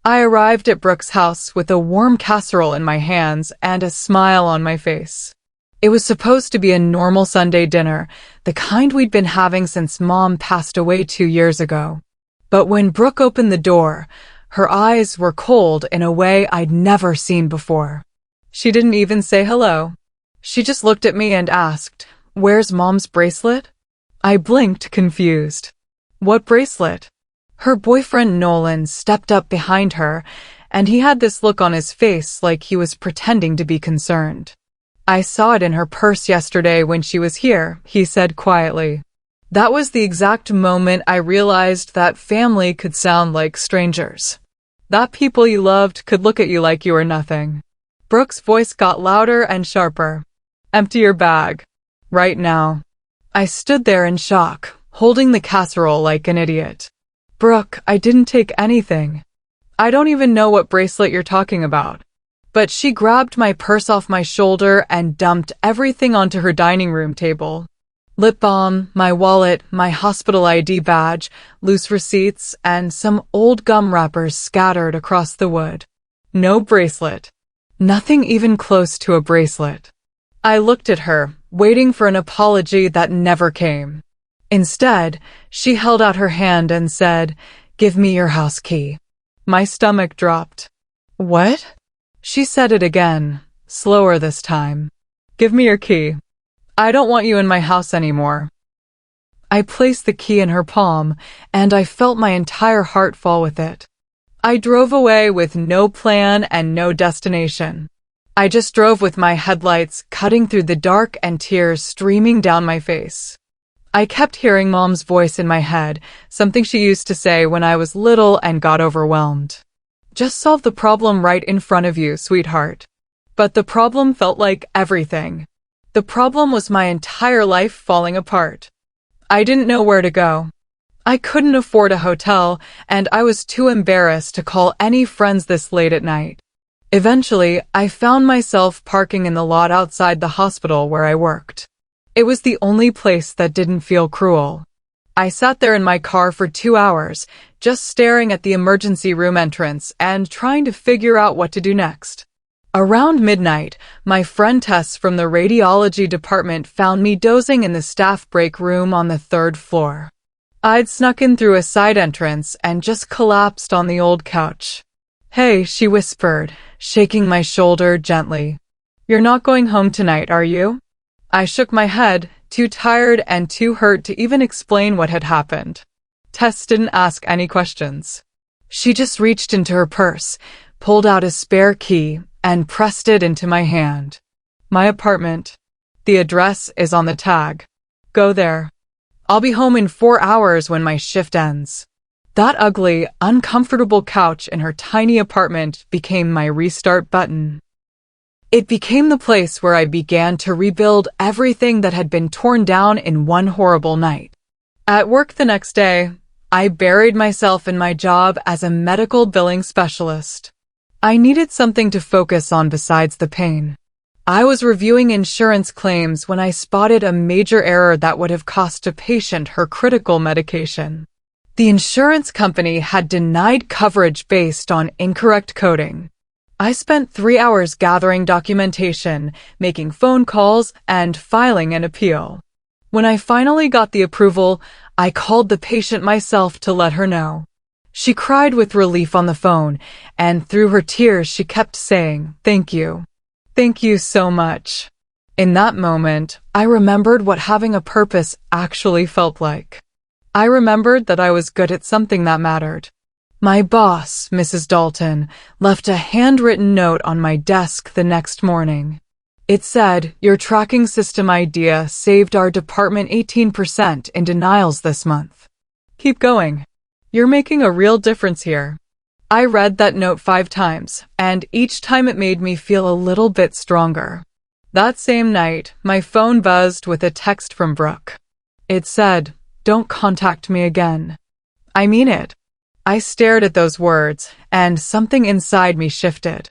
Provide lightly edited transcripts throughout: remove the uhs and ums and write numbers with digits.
I arrived at Brooke's house with a warm casserole in my hands and a smile on my face. It was supposed to be a normal Sunday dinner, the kind we'd been having since Mom passed away 2 years ago. But when Brooke opened the door, her eyes were cold in a way I'd never seen before. She didn't even say hello. She just looked at me and asked, "Where's Mom's bracelet?" I blinked, confused. "What bracelet?" Her boyfriend Nolan stepped up behind her, and he had this look on his face like he was pretending to be concerned. "I saw it in her purse yesterday when she was here," he said quietly. That was the exact moment I realized that family could sound like strangers. That people you loved could look at you like you were nothing. Brooke's voice got louder and sharper. "Empty your bag. Right now." I stood there in shock, holding the casserole like an idiot. "Brooke, I didn't take anything. I don't even know what bracelet you're talking about." But she grabbed my purse off my shoulder and dumped everything onto her dining room table. Lip balm, my wallet, my hospital ID badge, loose receipts, and some old gum wrappers scattered across the wood. No bracelet. Nothing even close to a bracelet. I looked at her, waiting for an apology that never came. Instead, she held out her hand and said, "Give me your house key." My stomach dropped. "What?" She said it again, slower this time. "Give me your key. I don't want you in my house anymore." I placed the key in her palm, and I felt my entire heart fall with it. I drove away with no plan and no destination. I just drove with my headlights cutting through the dark and tears streaming down my face. I kept hearing Mom's voice in my head, something she used to say when I was little and got overwhelmed. "Just solve the problem right in front of you, sweetheart." But the problem felt like everything. The problem was my entire life falling apart. I didn't know where to go. I couldn't afford a hotel, and I was too embarrassed to call any friends this late at night. Eventually, I found myself parking in the lot outside the hospital where I worked. It was the only place that didn't feel cruel. I sat there in my car for 2 hours, just staring at the emergency room entrance and trying to figure out what to do next. Around midnight, my friend Tess from the radiology department found me dozing in the staff break room on the 3rd floor. I'd snuck in through a side entrance and just collapsed on the old couch. "Hey," she whispered, shaking my shoulder gently. "You're not going home tonight, are you?" I shook my head, too tired and too hurt to even explain what had happened. Tess didn't ask any questions. She just reached into her purse, pulled out a spare key, and pressed it into my hand. "My apartment. The address is on the tag. Go there. I'll be home in 4 hours when my shift ends." That ugly, uncomfortable couch in her tiny apartment became my restart button. It became the place where I began to rebuild everything that had been torn down in one horrible night. At work the next day, I buried myself in my job as a medical billing specialist. I needed something to focus on besides the pain. I was reviewing insurance claims when I spotted a major error that would have cost a patient her critical medication. The insurance company had denied coverage based on incorrect coding. I spent 3 hours gathering documentation, making phone calls, and filing an appeal. When I finally got the approval, I called the patient myself to let her know. She cried with relief on the phone, and through her tears she kept saying, "Thank you. Thank you so much." In that moment, I remembered what having a purpose actually felt like. I remembered that I was good at something that mattered. My boss, Mrs. Dalton, left a handwritten note on my desk the next morning. It said, "Your tracking system idea saved our department 18% in denials this month. Keep going. You're making a real difference here." I read that note 5 times, and each time it made me feel a little bit stronger. That same night, my phone buzzed with a text from Brooke. It said, "Don't contact me again." I mean it. I stared at those words, and something inside me shifted.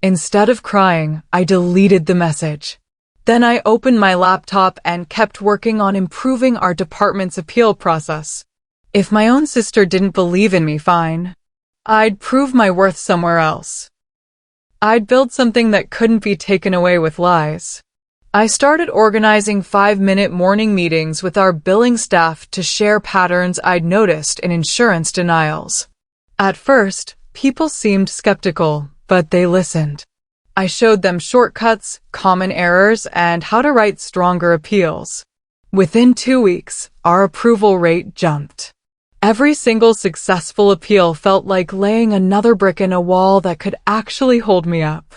Instead of crying, I deleted the message. Then I opened my laptop and kept working on improving our department's appeal process. If my own sister didn't believe in me, fine. I'd prove my worth somewhere else. I'd build something that couldn't be taken away with lies. I started organizing 5-minute morning meetings with our billing staff to share patterns I'd noticed in insurance denials. At first, people seemed skeptical, but they listened. I showed them shortcuts, common errors, and how to write stronger appeals. Within 2 weeks, our approval rate jumped. Every single successful appeal felt like laying another brick in a wall that could actually hold me up.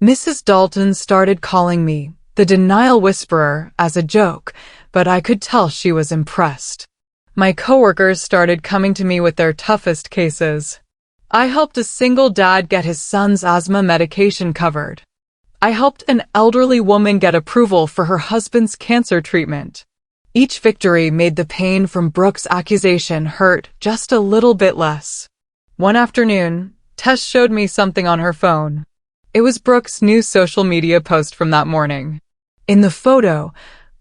Mrs. Dalton started calling me the denial whisperer as a joke, but I could tell she was impressed. My coworkers started coming to me with their toughest cases. I helped a single dad get his son's asthma medication covered. I helped an elderly woman get approval for her husband's cancer treatment. Each victory made the pain from Brooke's accusation hurt just a little bit less. One afternoon, Tess showed me something on her phone. It was Brooke's new social media post from that morning. In the photo,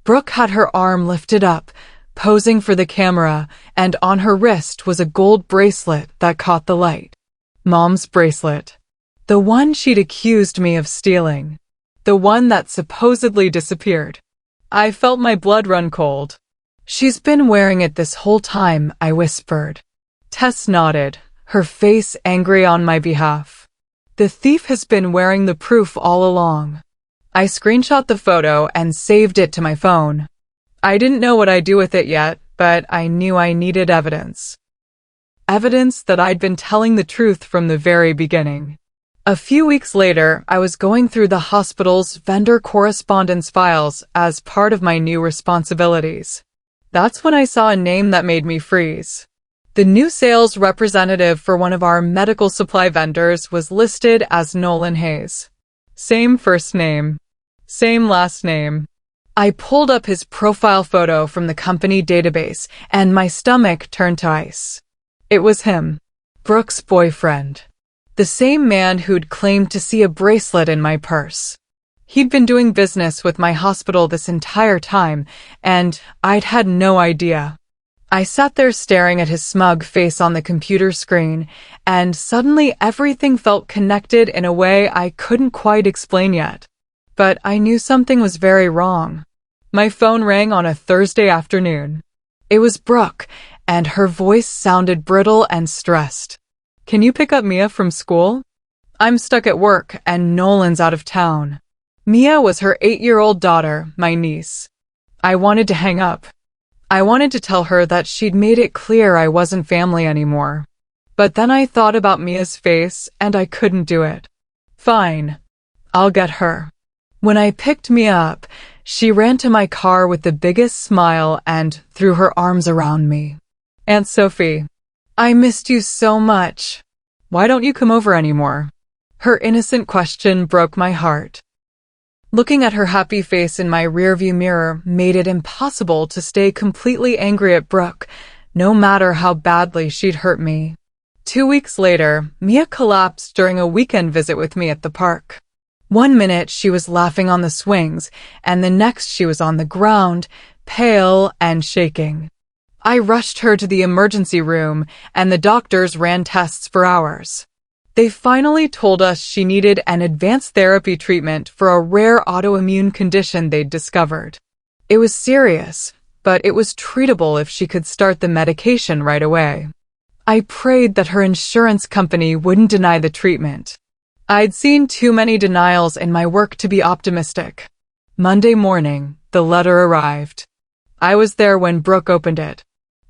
Brooke had her arm lifted up, posing for the camera, and on her wrist was a gold bracelet that caught the light. Mom's bracelet. The one she'd accused me of stealing. The one that supposedly disappeared. I felt my blood run cold. She's been wearing it this whole time, I whispered. Tess nodded, her face angry on my behalf. The thief has been wearing the proof all along. I screenshot the photo and saved it to my phone. I didn't know what I'd do with it yet, but I knew I needed evidence. Evidence that I'd been telling the truth from the very beginning. A few weeks later, I was going through the hospital's vendor correspondence files as part of my new responsibilities. That's when I saw a name that made me freeze. The new sales representative for one of our medical supply vendors was listed as Nolan Hayes. Same first name. Same last name. I pulled up his profile photo from the company database, and my stomach turned to ice. It was him, Brooke's boyfriend. The same man who'd claimed to see a bracelet in my purse. He'd been doing business with my hospital this entire time, and I'd had no idea. I sat there staring at his smug face on the computer screen, and suddenly everything felt connected in a way I couldn't quite explain yet. But I knew something was very wrong. My phone rang on a Thursday afternoon. It was Brooke, and her voice sounded brittle and stressed. Can you pick up Mia from school? I'm stuck at work, and Nolan's out of town. Mia was her 8-year-old daughter, my niece. I wanted to hang up. I wanted to tell her that she'd made it clear I wasn't family anymore. But then I thought about Mia's face, and I couldn't do it. Fine. I'll get her. When I picked Mia up, she ran to my car with the biggest smile and threw her arms around me. Aunt Sophie, I missed you so much. Why don't you come over anymore? Her innocent question broke my heart. Looking at her happy face in my rearview mirror made it impossible to stay completely angry at Brooke, no matter how badly she'd hurt me. 2 weeks later, Mia collapsed during a weekend visit with me at the park. One minute she was laughing on the swings, and the next she was on the ground, pale and shaking. I rushed her to the emergency room, and the doctors ran tests for hours. They finally told us she needed an advanced therapy treatment for a rare autoimmune condition they'd discovered. It was serious, but it was treatable if she could start the medication right away. I prayed that her insurance company wouldn't deny the treatment. I'd seen too many denials in my work to be optimistic. Monday morning, the letter arrived. I was there when Brooke opened it.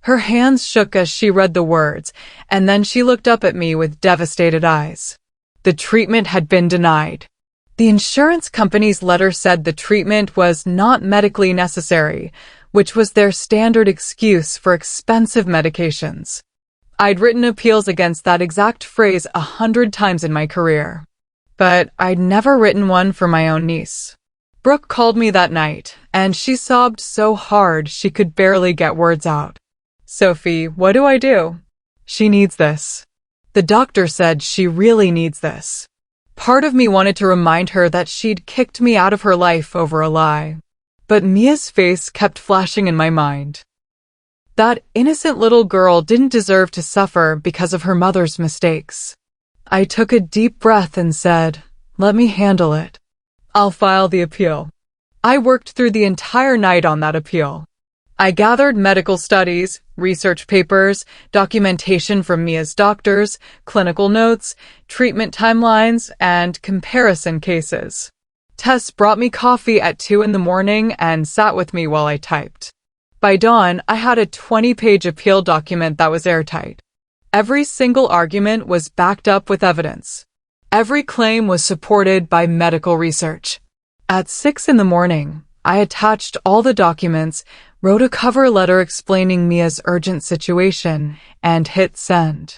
Her hands shook as she read the words, and then she looked up at me with devastated eyes. The treatment had been denied. The insurance company's letter said the treatment was not medically necessary, which was their standard excuse for expensive medications. I'd written appeals against that exact phrase 100 times in my career. But I'd never written one for my own niece. Brooke called me that night, and she sobbed so hard she could barely get words out. Sophie, what do I do? She needs this. The doctor said she really needs this. Part of me wanted to remind her that she'd kicked me out of her life over a lie. But Mia's face kept flashing in my mind. That innocent little girl didn't deserve to suffer because of her mother's mistakes. I took a deep breath and said, "Let me handle it. I'll file the appeal." I worked through the entire night on that appeal. I gathered medical studies, research papers, documentation from Mia's doctors, clinical notes, treatment timelines, and comparison cases. Tess brought me coffee at 2 in the morning and sat with me while I typed. By dawn, I had a 20-page appeal document that was airtight. Every single argument was backed up with evidence. Every claim was supported by medical research. At 6 in the morning, I attached all the documents, wrote a cover letter explaining Mia's urgent situation, and hit send.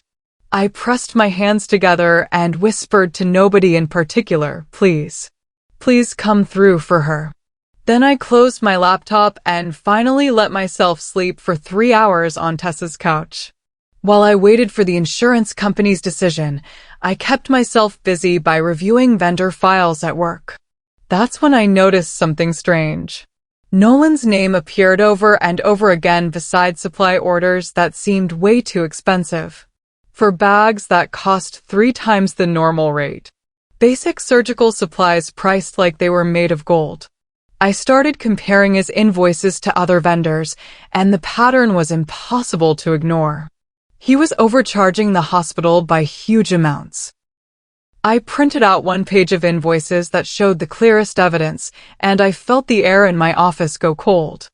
I pressed my hands together and whispered to nobody in particular, "Please. Please come through for her." Then I closed my laptop and finally let myself sleep for 3 hours on Tessa's couch. While I waited for the insurance company's decision, I kept myself busy by reviewing vendor files at work. That's when I noticed something strange. Nolan's name appeared over and over again beside supply orders that seemed way too expensive. For bags that cost 3 times the normal rate. Basic surgical supplies priced like they were made of gold. I started comparing his invoices to other vendors, and the pattern was impossible to ignore. He was overcharging the hospital by huge amounts. I printed out one page of invoices that showed the clearest evidence, and I felt the air in my office go cold.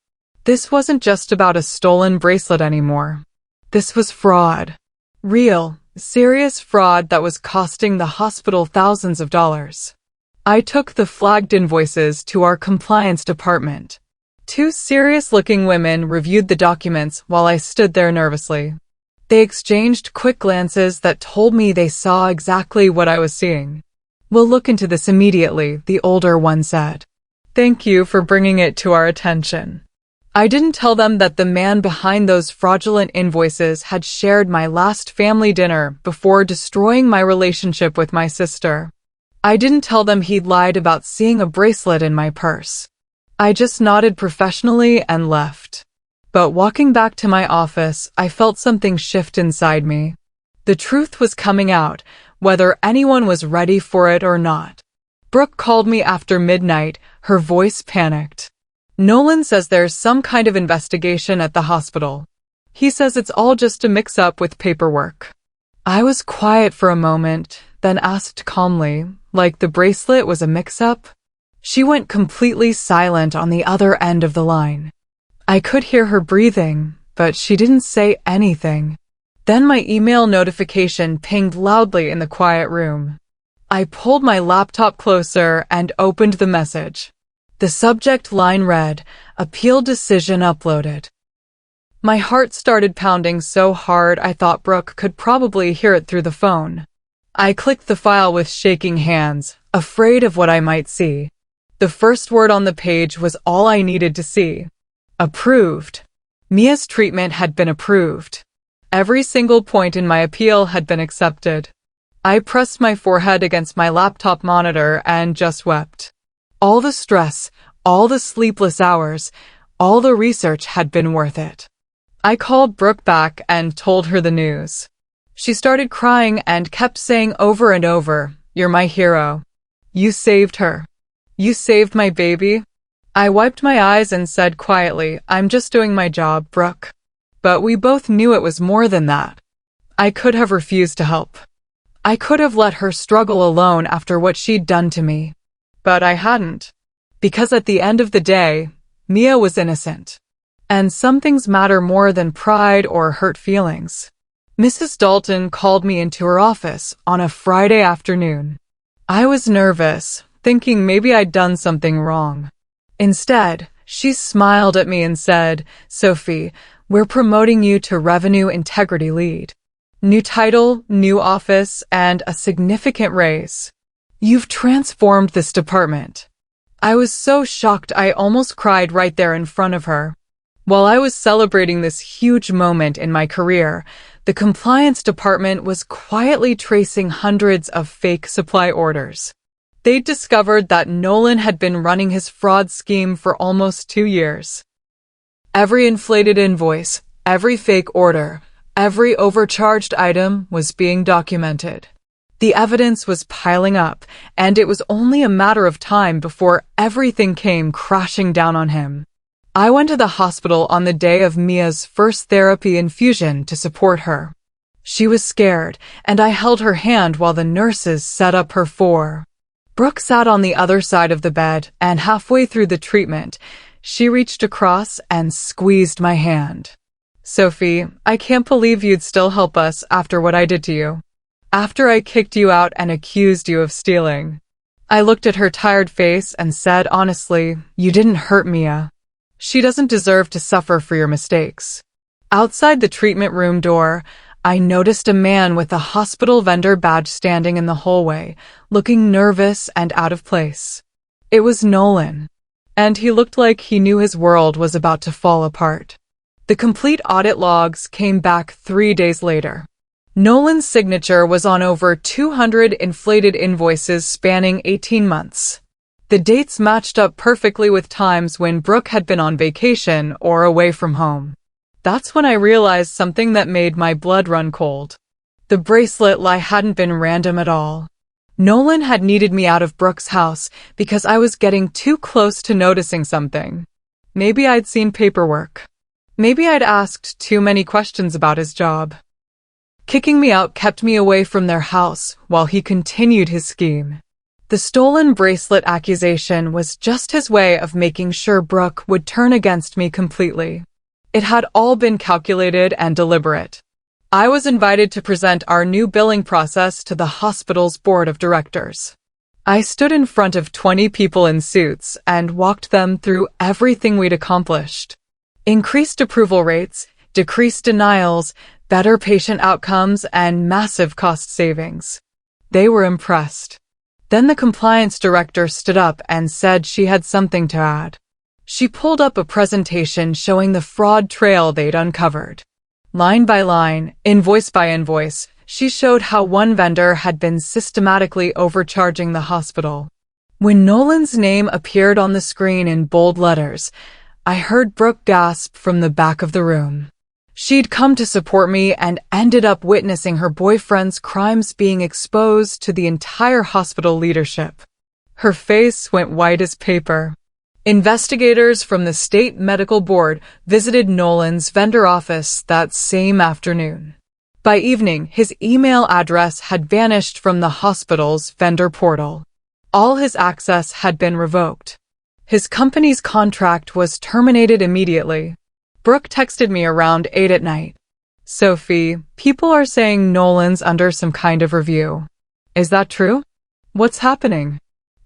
This wasn't just about a stolen bracelet anymore. This was fraud. Real, serious fraud that was costing the hospital thousands of dollars. I took the flagged invoices to our compliance department. 2 serious-looking women reviewed the documents while I stood there nervously. They exchanged quick glances that told me they saw exactly what I was seeing. "We'll look into this immediately," the older one said. "Thank you for bringing it to our attention." I didn't tell them that the man behind those fraudulent invoices had shared my last family dinner before destroying my relationship with my sister. I didn't tell them he'd lied about seeing a bracelet in my purse. I just nodded professionally and left. But walking back to my office, I felt something shift inside me. The truth was coming out, whether anyone was ready for it or not. Brooke called me after midnight, her voice panicked. "Nolan says there's some kind of investigation at the hospital. He says it's all just a mix-up with paperwork." I was quiet for a moment, then asked calmly, like the bracelet was a mix-up? She went completely silent on the other end of the line. I could hear her breathing, but she didn't say anything. Then my email notification pinged loudly in the quiet room. I pulled my laptop closer and opened the message. The subject line read, "Appeal decision uploaded." My heart started pounding so hard I thought Brooke could probably hear it through the phone. I clicked the file with shaking hands, afraid of what I might see. The first word on the page was all I needed to see. Approved. Mia's treatment had been approved. Every single point in my appeal had been accepted. I pressed my forehead against my laptop monitor and just wept. All the stress, all the sleepless hours, all the research had been worth it. I called Brooke back and told her the news. She started crying and kept saying over and over, "You're my hero. You saved her. You saved my baby." I wiped my eyes and said quietly, "I'm just doing my job, Brooke." But we both knew it was more than that. I could have refused to help. I could have let her struggle alone after what she'd done to me. But I hadn't. Because at the end of the day, Mia was innocent. And some things matter more than pride or hurt feelings. Mrs. Dalton called me into her office on a Friday afternoon. I was nervous, thinking maybe I'd done something wrong. Instead, she smiled at me and said, "Sophie, we're promoting you to Revenue Integrity Lead. New title, new office, and a significant raise. You've transformed this department." I was so shocked I almost cried right there in front of her. While I was celebrating this huge moment in my career, the compliance department was quietly tracing hundreds of fake supply orders. They'd discovered that Nolan had been running his fraud scheme for almost 2 years. Every inflated invoice, Every fake order, every overcharged item was being documented. The evidence was piling up, and it was only a matter of time before everything came crashing down on him. I went to the hospital on the day of Mia's first therapy infusion to support her. She was scared, and I held her hand while the nurses set up her for. Brooke sat on the other side of the bed, and halfway through the treatment, she reached across and squeezed my hand. "Sophie, I can't believe you'd still help us after what I did to you. After I kicked you out and accused you of stealing." I looked at her tired face and said honestly, "You didn't hurt Mia. She doesn't deserve to suffer for your mistakes." Outside the treatment room door, I noticed a man with a hospital vendor badge standing in the hallway, looking nervous and out of place. It was Nolan, and he looked like he knew his world was about to fall apart. The complete audit logs came back 3 days later. Nolan's signature was on over 200 inflated invoices spanning 18 months. The dates matched up perfectly with times when Brooke had been on vacation or away from home. That's when I realized something that made my blood run cold. The bracelet lie hadn't been random at all. Nolan had needed me out of Brooke's house because I was getting too close to noticing something. Maybe I'd seen paperwork. Maybe I'd asked too many questions about his job. Kicking me out kept me away from their house while he continued his scheme. The stolen bracelet accusation was just his way of making sure Brooke would turn against me completely. It had all been calculated and deliberate. I was invited to present our new billing process to the hospital's board of directors. I stood in front of 20 people in suits and walked them through everything we'd accomplished. Increased approval rates, decreased denials, better patient outcomes, and massive cost savings. They were impressed. Then the compliance director stood up and said she had something to add. She pulled up a presentation showing the fraud trail they'd uncovered. Line by line, invoice by invoice, she showed how one vendor had been systematically overcharging the hospital. When Nolan's name appeared on the screen in bold letters, I heard Brooke gasp from the back of the room. She'd come to support me and ended up witnessing her boyfriend's crimes being exposed to the entire hospital leadership. Her face went white as paper. Investigators from the state medical board visited Nolan's vendor office that same afternoon. By evening, his email address had vanished from the hospital's vendor portal. All his access had been revoked. His company's contract was terminated immediately. Brooke texted me around 8 at night. "Sophie, people are saying Nolan's under some kind of review. Is that true? What's happening?"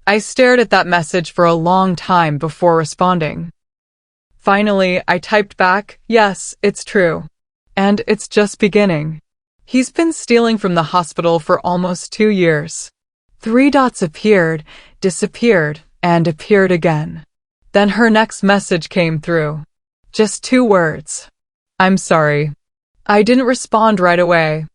I stared at that message for a long time before responding. Finally, I typed back, "Yes, it's true. And it's just beginning. He's been stealing from the hospital for almost 2 years. 3 dots appeared, disappeared, and appeared again. Then her next message came through. Just 2 words. "I'm sorry." I didn't respond right away.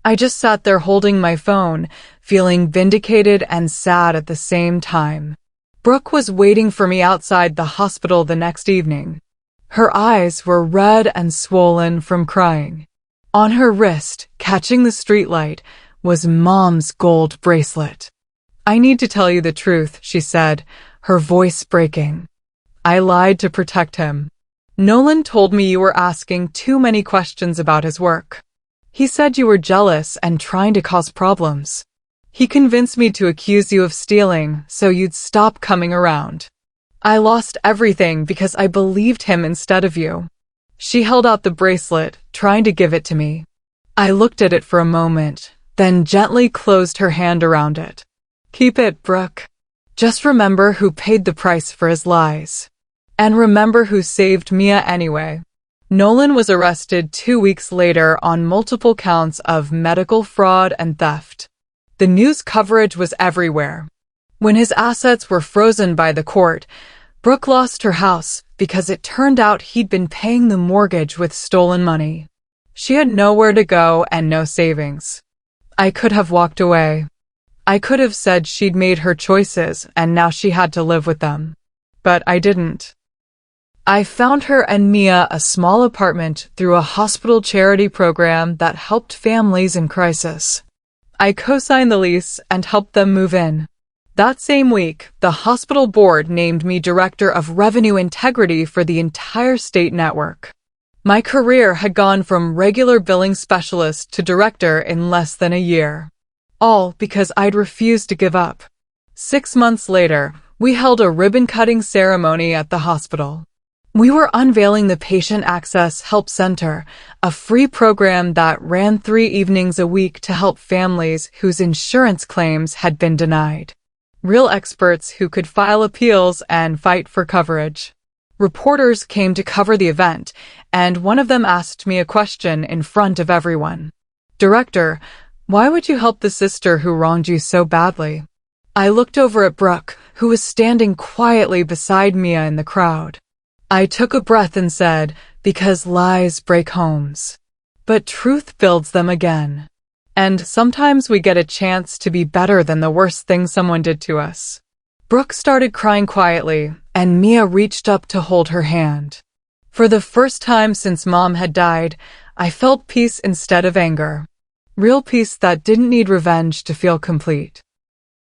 I just sat there holding my phone, feeling vindicated and sad at the same time. Brooke was waiting for me outside the hospital the next evening. Her eyes were red and swollen from crying. On her wrist, catching the streetlight, was Mom's gold bracelet. "I need to tell you the truth," she said, her voice breaking. "I lied to protect him. Nolan told me you were asking too many questions about his work. He said you were jealous and trying to cause problems. He convinced me to accuse you of stealing so you'd stop coming around. I lost everything because I believed him instead of you." She held out the bracelet, trying to give it to me. I looked at it for a moment, then gently closed her hand around it. "Keep it, Brooke. Just remember who paid the price for his lies. And remember who saved Mia anyway." Nolan was arrested 2 weeks later on multiple counts of medical fraud and theft. The news coverage was everywhere. When his assets were frozen by the court, Brooke lost her house because it turned out he'd been paying the mortgage with stolen money. She had nowhere to go and no savings. I could have walked away. I could have said she'd made her choices and now she had to live with them. But I didn't. I found her and Mia a small apartment through a hospital charity program that helped families in crisis. I co-signed the lease and helped them move in. That same week, the hospital board named me Director of Revenue Integrity for the entire state network. My career had gone from regular billing specialist to director in less than a year. All because I'd refused to give up. 6 months later, we held a ribbon-cutting ceremony at the hospital. We were unveiling the Patient Access Help Center, a free program that ran 3 evenings a week to help families whose insurance claims had been denied. Real experts who could file appeals and fight for coverage. Reporters came to cover the event, and one of them asked me a question in front of everyone. "Director, why would you help the sister who wronged you so badly?" I looked over at Brooke, who was standing quietly beside Mia in the crowd. I took a breath and said, "Because lies break homes. But truth builds them again. And sometimes we get a chance to be better than the worst thing someone did to us." Brooke started crying quietly, and Mia reached up to hold her hand. For the first time since Mom had died, I felt peace instead of anger. Real peace that didn't need revenge to feel complete.